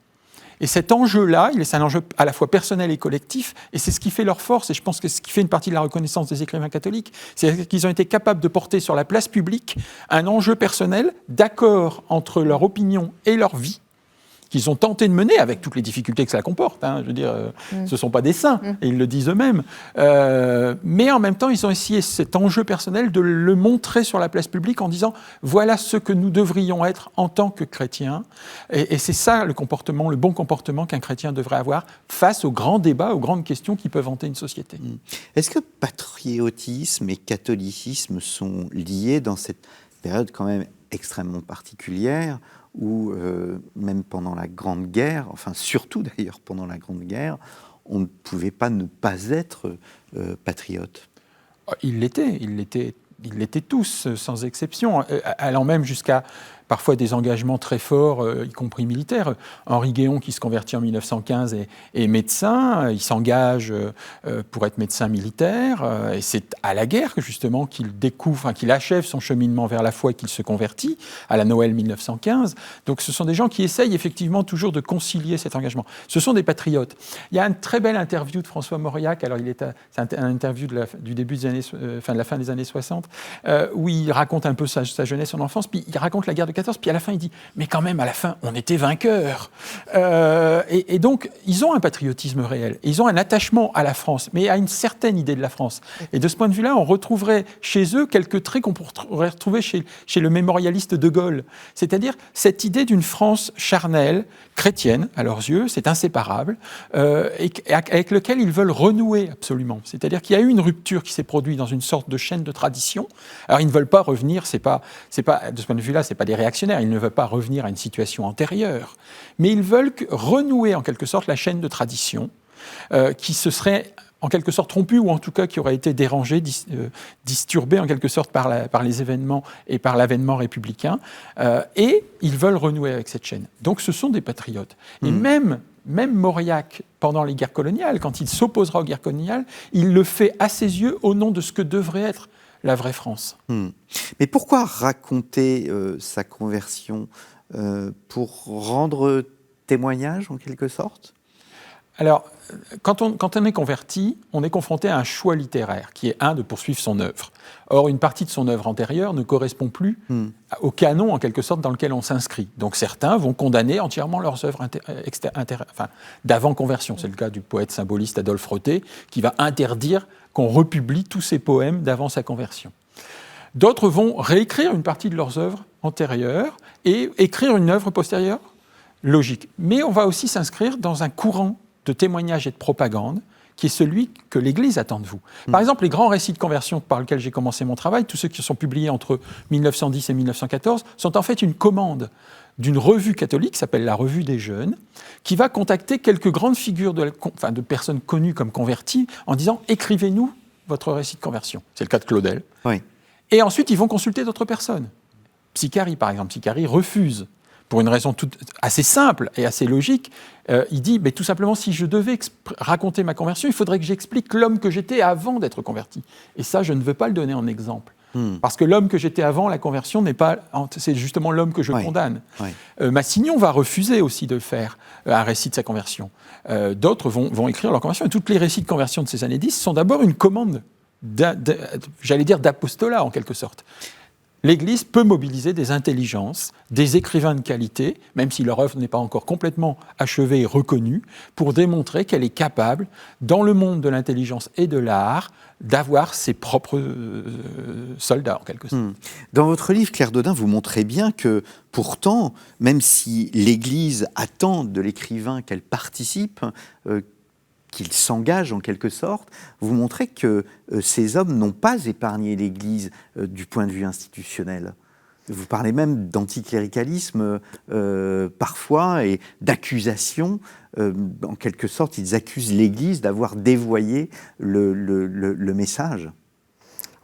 Et cet enjeu-là, c'est un enjeu à la fois personnel et collectif, et c'est ce qui fait leur force, et je pense que ce qui fait une partie de la reconnaissance des écrivains catholiques, c'est qu'ils ont été capables de porter sur la place publique un enjeu personnel d'accord entre leur opinion et leur vie, qu'ils ont tenté de mener avec toutes les difficultés que cela comporte. Je veux dire, ce ne sont pas des saints, et ils le disent eux-mêmes. Mais en même temps, ils ont essayé cet enjeu personnel de le montrer sur la place publique en disant « voilà ce que nous devrions être en tant que chrétiens ». Et c'est ça le bon comportement qu'un chrétien devrait avoir face aux grands débats, aux grandes questions qui peuvent hanter une société. Est-ce que patriotisme et catholicisme sont liés dans cette période quand même extrêmement particulière où même pendant la Grande Guerre, enfin surtout d'ailleurs pendant la Grande Guerre, on ne pouvait pas ne pas être patriote? Ils l'étaient tous, sans exception, allant même jusqu'à parfois des engagements très forts, y compris militaires. Henri Guéon, qui se convertit en 1915, est médecin, il s'engage pour être médecin militaire, et c'est à la guerre que justement qu'il découvre, qu'il achève son cheminement vers la foi et qu'il se convertit, à la Noël 1915. Donc ce sont des gens qui essayent effectivement toujours de concilier cet engagement. Ce sont des patriotes. Il y a une très belle interview de François Mauriac, alors c'est une interview du début des années, de la fin des années 60, où il raconte un peu sa jeunesse, son enfance, puis il raconte la guerre de 14, puis à la fin il dit « mais quand même, à la fin, on était vainqueurs ». Et donc, ils ont un patriotisme réel, ils ont un attachement à la France, mais à une certaine idée de la France. Et de ce point de vue-là, on retrouverait chez eux quelques traits qu'on pourrait retrouver chez le mémorialiste de Gaulle. C'est-à-dire cette idée d'une France charnelle, chrétienne, à leurs yeux, c'est inséparable, et avec lequel ils veulent renouer absolument. C'est-à-dire qu'il y a eu une rupture qui s'est produite dans une sorte de chaîne de tradition. Alors, ils ne veulent pas revenir, c'est pas, de ce point de vue-là, c'est pas des réactionnaires, ils ne veulent pas revenir à une situation antérieure, mais ils veulent renouer en quelque sorte la chaîne de tradition qui se serait en quelque sorte trompue, ou en tout cas qui aurait été dérangée, disturbée en quelque sorte par les événements et par l'avènement républicain, et ils veulent renouer avec cette chaîne. Donc ce sont des patriotes. Et même Mauriac, pendant les guerres coloniales, quand il s'opposera aux guerres coloniales, il le fait à ses yeux au nom de ce que devrait être la vraie France. Mais pourquoi raconter sa conversion pour rendre témoignage en quelque sorte ? Alors, quand on est converti, on est confronté à un choix littéraire, qui est de poursuivre son œuvre. Or, une partie de son œuvre antérieure ne correspond plus au canon, en quelque sorte, dans lequel on s'inscrit. Donc certains vont condamner entièrement leurs œuvres d'avant-conversion. C'est le cas du poète symboliste Adolphe Roté, qui va interdire qu'on republie tous ses poèmes d'avant sa conversion. D'autres vont réécrire une partie de leurs œuvres antérieures et écrire une œuvre postérieure, logique. Mais on va aussi s'inscrire dans un courant de témoignage et de propagande, qui est celui que l'Église attend de vous. Par exemple, les grands récits de conversion par lesquels j'ai commencé mon travail, tous ceux qui sont publiés entre 1910 et 1914, sont en fait une commande d'une revue catholique, qui s'appelle la Revue des Jeunes, qui va contacter quelques grandes figures de personnes connues comme converties, en disant « écrivez-nous votre récit de conversion ». C'est le cas de Claudel. Oui. Et ensuite, ils vont consulter d'autres personnes. Psychari, par exemple. Psychari refuse. Pour une raison assez simple et assez logique, il dit tout simplement, si je devais raconter ma conversion, il faudrait que j'explique l'homme que j'étais avant d'être converti. Et ça, je ne veux pas le donner en exemple. Parce que l'homme que j'étais avant la conversion c'est justement l'homme que je condamne. Massignon va refuser aussi de faire un récit de sa conversion. D'autres vont écrire leur conversion. Et tous les récits de conversion de ces années 10 sont d'abord une commande, j'allais dire d'apostolat en quelque sorte. L'Église peut mobiliser des intelligences, des écrivains de qualité, même si leur œuvre n'est pas encore complètement achevée et reconnue, pour démontrer qu'elle est capable, dans le monde de l'intelligence et de l'art, d'avoir ses propres soldats, en quelque sorte. Dans votre livre, Claire Dodin, vous montrez bien que, pourtant, même si l'Église attend de l'écrivain qu'elle participe, qu'il s'engage en quelque sorte, vous montrez que ces hommes n'ont pas épargné l'Église du point de vue institutionnel. Vous parlez même d'anticléricalisme parfois et d'accusation. En quelque sorte, ils accusent l'Église d'avoir dévoyé le message.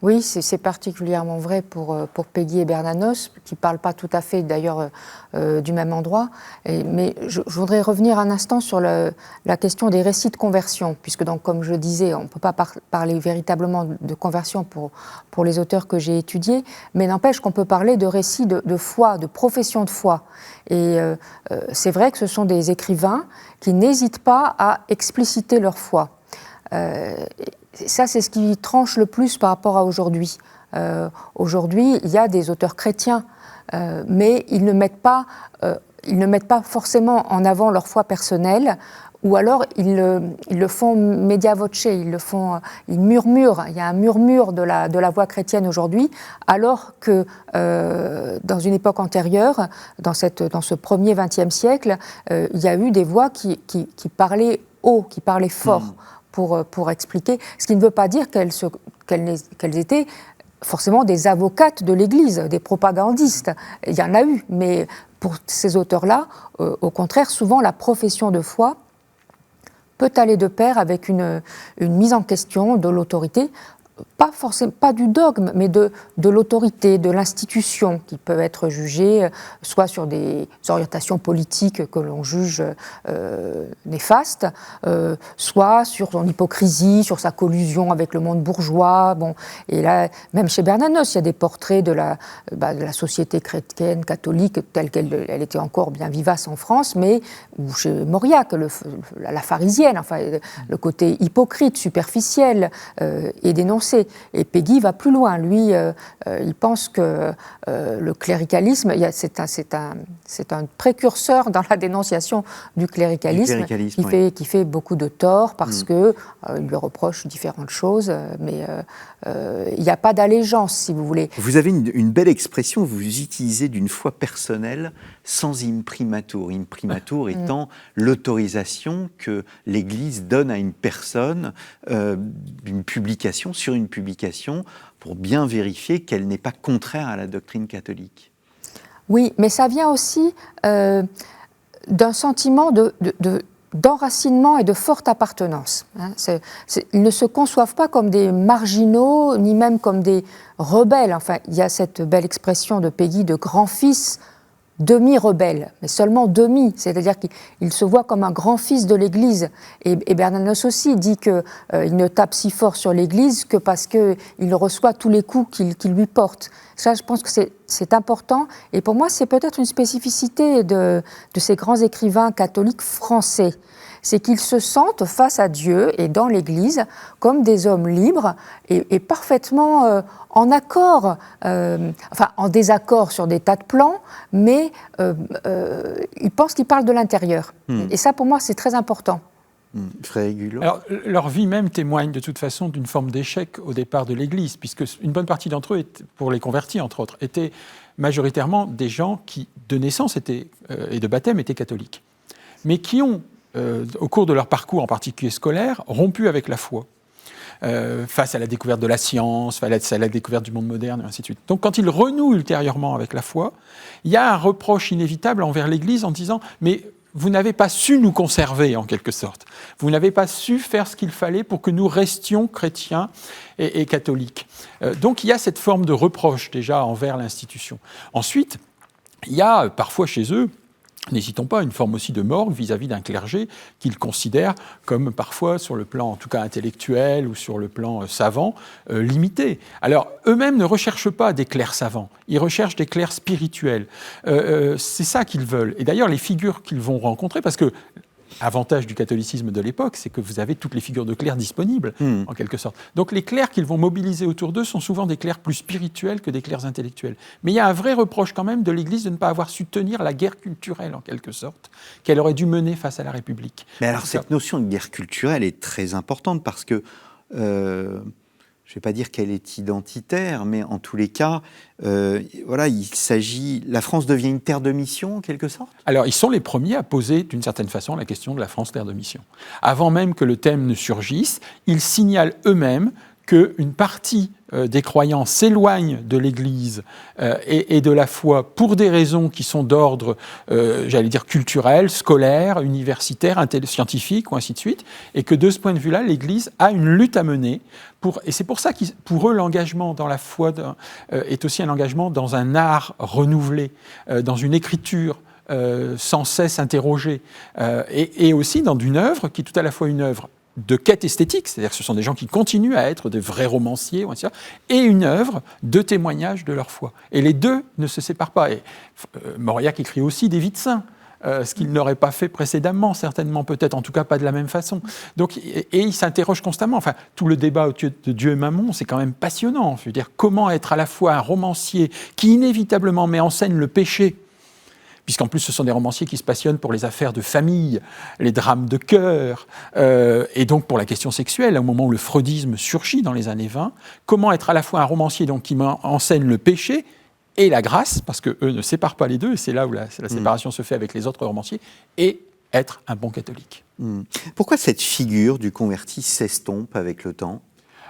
Oui, c'est particulièrement vrai pour Péguy et Bernanos, qui ne parlent pas tout à fait d'ailleurs du même endroit. Mais je voudrais revenir un instant sur la question des récits de conversion, puisque donc, comme je disais, on ne peut pas parler véritablement de conversion pour les auteurs que j'ai étudiés, mais n'empêche qu'on peut parler de récits de foi, de profession de foi. Et c'est vrai que ce sont des écrivains qui n'hésitent pas à expliciter leur foi. Ça, c'est ce qui tranche le plus par rapport à aujourd'hui. Aujourd'hui, il y a des auteurs chrétiens, mais ils ne mettent pas forcément en avant leur foi personnelle, ou alors ils le font media voce, ils murmurent. Il y a un murmure de la voix chrétienne aujourd'hui, alors que dans une époque antérieure, dans ce premier XXe siècle, il y a eu des voix qui parlaient haut, qui parlaient fort. Pour expliquer, ce qui ne veut pas dire qu'elles étaient forcément des avocates de l'Église, des propagandistes. Il y en a eu, mais pour ces auteurs-là, au contraire, souvent la profession de foi peut aller de pair avec une mise en question de l'autorité, pas du dogme, mais de l'autorité, de l'institution, qui peut être jugée soit sur des orientations politiques que l'on juge néfastes, soit sur son hypocrisie, sur sa collusion avec le monde bourgeois. Bon, et là, même chez Bernanos, il y a des portraits de la société chrétienne, catholique, telle qu'elle était encore bien vivace en France, mais ou chez Mauriac, la pharisienne, enfin, le côté hypocrite, superficiel, est dénoncé. Et Péguy va plus loin. Lui, il pense que le cléricalisme, c'est un précurseur dans la dénonciation du cléricalisme qui fait beaucoup de tort parce qu'il lui reproche différentes choses, mais il n'y a pas d'allégeance, si vous voulez. Vous avez une belle expression, vous utilisez d'une foi personnelle sans imprimatur. Imprimatur étant l'autorisation que l'Église donne à une personne d'une publication, sur une publication, pour bien vérifier qu'elle n'est pas contraire à la doctrine catholique. Oui, mais ça vient aussi d'un sentiment d'enracinement et de forte appartenance. Ils ne se conçoivent pas comme des marginaux, ni même comme des rebelles. Enfin, il y a cette belle expression de Péguy de grand-fils demi-rebelle, mais seulement demi, c'est-à-dire qu'il se voit comme un grand-fils de l'Église. Et Bernanos aussi dit qu'il ne tape si fort sur l'Église que parce qu'il reçoit tous les coups qu'il lui porte. Ça, je pense que c'est important, et pour moi, c'est peut-être une spécificité de ces grands écrivains catholiques français. C'est qu'ils se sentent face à Dieu et dans l'Église comme des hommes libres et parfaitement en accord, en désaccord sur des tas de plans, mais ils pensent qu'ils parlent de l'intérieur. Et ça, pour moi, c'est très important. Alors, leur vie même témoigne de toute façon d'une forme d'échec au départ de l'Église, puisque une bonne partie d'entre eux, pour les convertis entre autres, étaient majoritairement des gens qui, de naissance et de baptême, étaient catholiques, mais qui ont, au cours de leur parcours, en particulier scolaire, rompu avec la foi. Face à la découverte de la science, face à la découverte du monde moderne, et ainsi de suite. Donc quand ils renouent ultérieurement avec la foi, il y a un reproche inévitable envers l'Église en disant « mais vous n'avez pas su nous conserver, en quelque sorte. Vous n'avez pas su faire ce qu'il fallait pour que nous restions chrétiens et catholiques. » Donc il y a cette forme de reproche déjà envers l'institution. Ensuite, il y a parfois chez eux, n'hésitons pas, une forme aussi de morgue vis-à-vis d'un clergé qu'ils considèrent comme parfois, sur le plan en tout cas intellectuel ou sur le plan savant, limité. Alors, eux-mêmes ne recherchent pas des clercs savants, ils recherchent des clercs spirituels. C'est ça qu'ils veulent. Et d'ailleurs, les figures qu'ils vont rencontrer, parce que l'avantage du catholicisme de l'époque, c'est que vous avez toutes les figures de clercs disponibles, en quelque sorte. Donc les clercs qu'ils vont mobiliser autour d'eux sont souvent des clercs plus spirituels que des clercs intellectuels. Mais il y a un vrai reproche quand même de l'Église de ne pas avoir su tenir la guerre culturelle, en quelque sorte, qu'elle aurait dû mener face à la République. Mais alors cette notion de guerre culturelle est très importante parce que, je ne vais pas dire qu'elle est identitaire, mais en tous les cas, la France devient une terre de mission, en quelque sorte. Alors, ils sont les premiers à poser, d'une certaine façon, la question de la France terre de mission. Avant même que le thème ne surgisse, ils signalent eux-mêmes qu'une partie des croyants s'éloignent de l'Église et de la foi pour des raisons qui sont d'ordre, culturel, scolaire, universitaire, scientifique, ou ainsi de suite, et que de ce point de vue-là, l'Église a une lutte à mener. Et c'est pour ça que pour eux, l'engagement dans la foi est aussi un engagement dans un art renouvelé, dans une écriture sans cesse interrogée, et aussi dans une œuvre qui est tout à la fois une œuvre de quête esthétique, c'est-à-dire que ce sont des gens qui continuent à être de vrais romanciers, et une œuvre de témoignage de leur foi. Et les deux ne se séparent pas. Et Mauriac écrit aussi des vies de saints, ce qu'il n'aurait pas fait précédemment, certainement, peut-être, en tout cas pas de la même façon. Donc, et il s'interroge constamment. Enfin, tout le débat de Dieu et Mammon, c'est quand même passionnant. Je veux dire, comment être à la fois un romancier qui inévitablement met en scène le péché, puisqu'en plus ce sont des romanciers qui se passionnent pour les affaires de famille, les drames de cœur, et donc pour la question sexuelle, au moment où le freudisme surgit dans les années 20, comment être à la fois un romancier donc, qui met en scène le péché et la grâce, parce qu'eux ne séparent pas les deux, et c'est là où la séparation se fait avec les autres romanciers, et être un bon catholique. Pourquoi cette figure du converti s'estompe avec le temps ?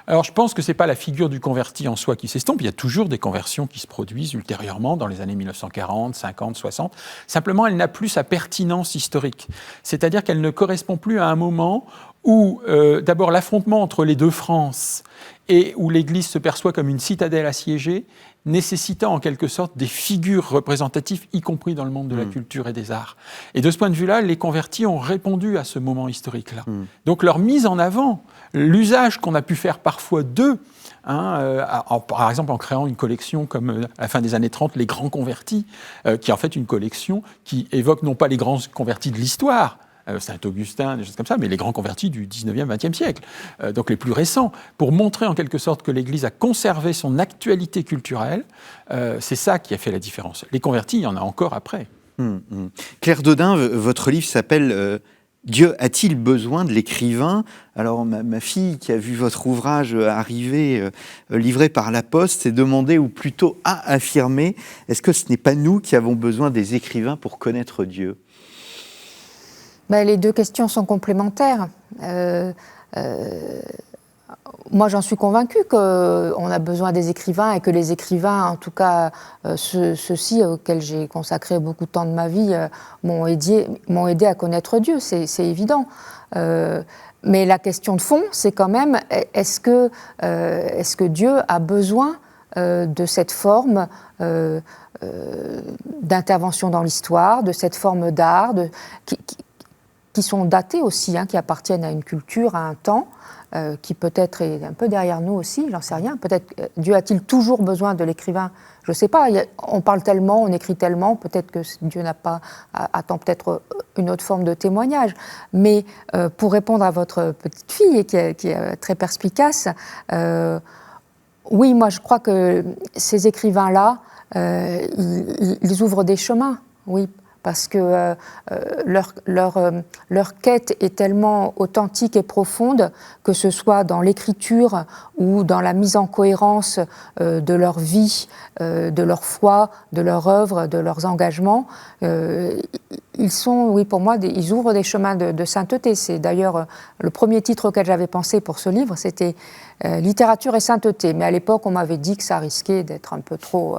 Alors, je pense que ce n'est pas la figure du converti en soi qui s'estompe. Il y a toujours des conversions qui se produisent ultérieurement, dans les années 1940, 50, 60. Simplement, elle n'a plus sa pertinence historique. C'est-à-dire qu'elle ne correspond plus à un moment où, d'abord, l'affrontement entre les deux France et où l'Église se perçoit comme une citadelle assiégée, nécessitant en quelque sorte des figures représentatives, y compris dans le monde de la culture et des arts. Et de ce point de vue-là, les convertis ont répondu à ce moment historique-là. Donc leur mise en avant, l'usage qu'on a pu faire parfois d'eux, par exemple en créant une collection comme à la fin des années 30, les Grands Convertis, qui est en fait une collection qui évoque non pas les grands convertis de l'histoire, Saint-Augustin, des choses comme ça, mais les grands convertis du 19e, 20e siècle, donc les plus récents, pour montrer en quelque sorte que l'Église a conservé son actualité culturelle. C'est ça qui a fait la différence. Les convertis, il y en a encore après. Claire Dodin, votre livre s'appelle Dieu a-t-il besoin de l'écrivain ? Alors ma fille qui a vu votre ouvrage arriver, livré par la poste, s'est demandé, ou plutôt a affirmé, est-ce que ce n'est pas nous qui avons besoin des écrivains pour connaître Dieu ? Les deux questions sont complémentaires. Moi, j'en suis convaincue qu'on a besoin des écrivains et que les écrivains, en tout cas ceux-ci auxquels j'ai consacré beaucoup de temps de ma vie, m'ont aidé à connaître Dieu, c'est évident. Mais la question de fond, c'est quand même, est-ce que Dieu a besoin de cette forme d'intervention dans l'histoire, de cette forme d'art, qui sont datées aussi, qui appartiennent à une culture, à un temps, qui peut-être est un peu derrière nous aussi, j'en sais rien. Peut-être Dieu a-t-il toujours besoin de l'écrivain ? Je ne sais pas, on parle tellement, on écrit tellement, peut-être que Dieu attend peut-être une autre forme de témoignage. Mais pour répondre à votre petite fille, qui est très perspicace, oui, moi je crois que ces écrivains-là, ils ouvrent des chemins, oui, parce que leur quête est tellement authentique et profonde, que ce soit dans l'écriture ou dans la mise en cohérence de leur vie, de leur foi, de leur œuvre, de leurs engagements. Ils sont, oui, pour moi, ils ouvrent des chemins de sainteté. C'est d'ailleurs le premier titre auquel j'avais pensé pour ce livre, c'était littérature et sainteté. Mais à l'époque, on m'avait dit que ça risquait d'être un peu trop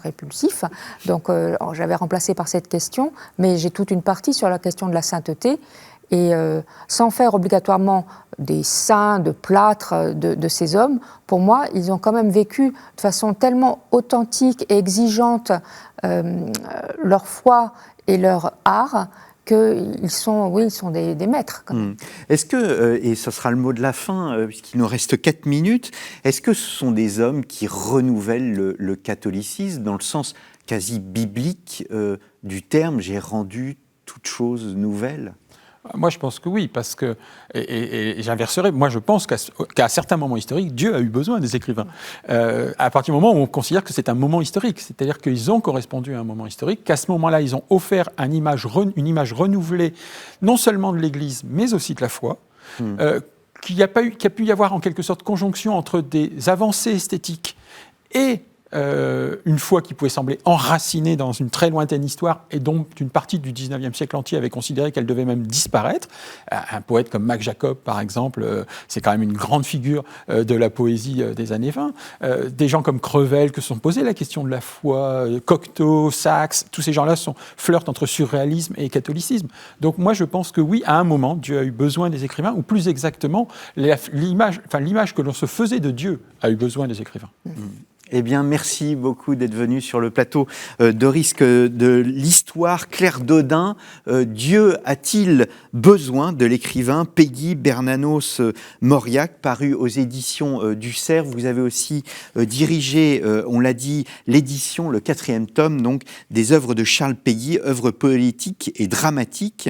répulsif. Donc, j'avais remplacé par cette question. Mais j'ai toute une partie sur la question de la sainteté. Et sans faire obligatoirement des saints, de plâtres de ces hommes, pour moi, ils ont quand même vécu de façon tellement authentique et exigeante leur foi et leur art, qu'ils sont, ils sont des maîtres. Quand même. Est-ce que, et ce sera le mot de la fin, puisqu'il nous reste 4 minutes, est-ce que ce sont des hommes qui renouvellent le catholicisme dans le sens quasi biblique du terme « j'ai rendu toute chose nouvelle » ? Moi, je pense que oui, parce que, et j'inverserai, moi je pense qu'à certains moments historiques, Dieu a eu besoin des écrivains. À partir du moment où on considère que c'est un moment historique, c'est-à-dire qu'ils ont correspondu à un moment historique, qu'à ce moment-là, ils ont offert une image renouvelée, non seulement de l'Église, mais aussi de la foi, qu'il a pu y avoir en quelque sorte conjonction entre des avancées esthétiques et une foi qui pouvait sembler enracinée dans une très lointaine histoire, et donc une partie du 19e siècle entier avait considéré qu'elle devait même disparaître. Un poète comme Mac Jacob, par exemple, c'est quand même une grande figure de la poésie des années 20. Des gens comme Crevel que se sont posés la question de la foi, Cocteau, Saxe, tous ces gens-là flirtent entre surréalisme et catholicisme. Donc moi je pense que oui, à un moment, Dieu a eu besoin des écrivains, ou plus exactement, l'image que l'on se faisait de Dieu a eu besoin des écrivains. Eh bien, merci beaucoup d'être venu sur le plateau de Risque de l'Histoire. Claire Dodin, Dieu a-t-il besoin de l'écrivain Peggy Bernanos-Mauriac, paru aux éditions du Cerf. Vous avez aussi dirigé, on l'a dit, l'édition, le 4e tome, donc, des œuvres de Charles Péguy, œuvres poétiques et dramatiques,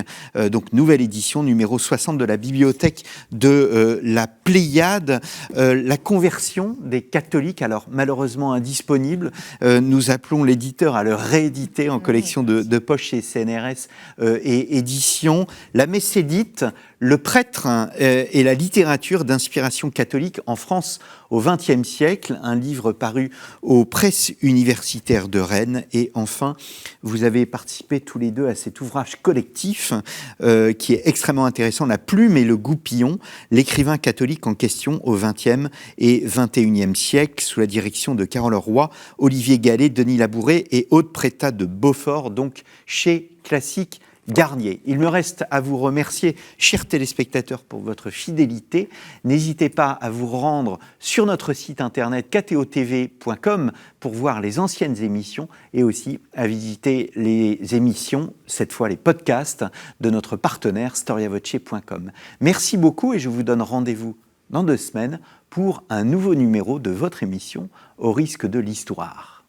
donc nouvelle édition, numéro 60 de la bibliothèque de la Pléiade. La conversion des catholiques, alors malheureusement indisponible. Nous appelons l'éditeur à le rééditer en collection de poche chez CNRS et édition. La messe est dite, le prêtre et la littérature d'inspiration catholique en France au XXe siècle, un livre paru aux presses universitaires de Rennes. Et enfin, vous avez participé tous les deux à cet ouvrage collectif qui est extrêmement intéressant, La plume et le goupillon, l'écrivain catholique en question au XXe et XXIe siècle, sous la direction de Carole Roy, Olivier Gallet, Denis Labouret et Aude Prétat de Beaufort, donc chez Classique Garnier. Il me reste à vous remercier, chers téléspectateurs, pour votre fidélité. N'hésitez pas à vous rendre sur notre site internet ktotv.com pour voir les anciennes émissions et aussi à visiter les émissions, cette fois les podcasts, de notre partenaire storiavoce.com. Merci beaucoup et je vous donne rendez-vous dans 2 semaines pour un nouveau numéro de votre émission Au risque de l'histoire.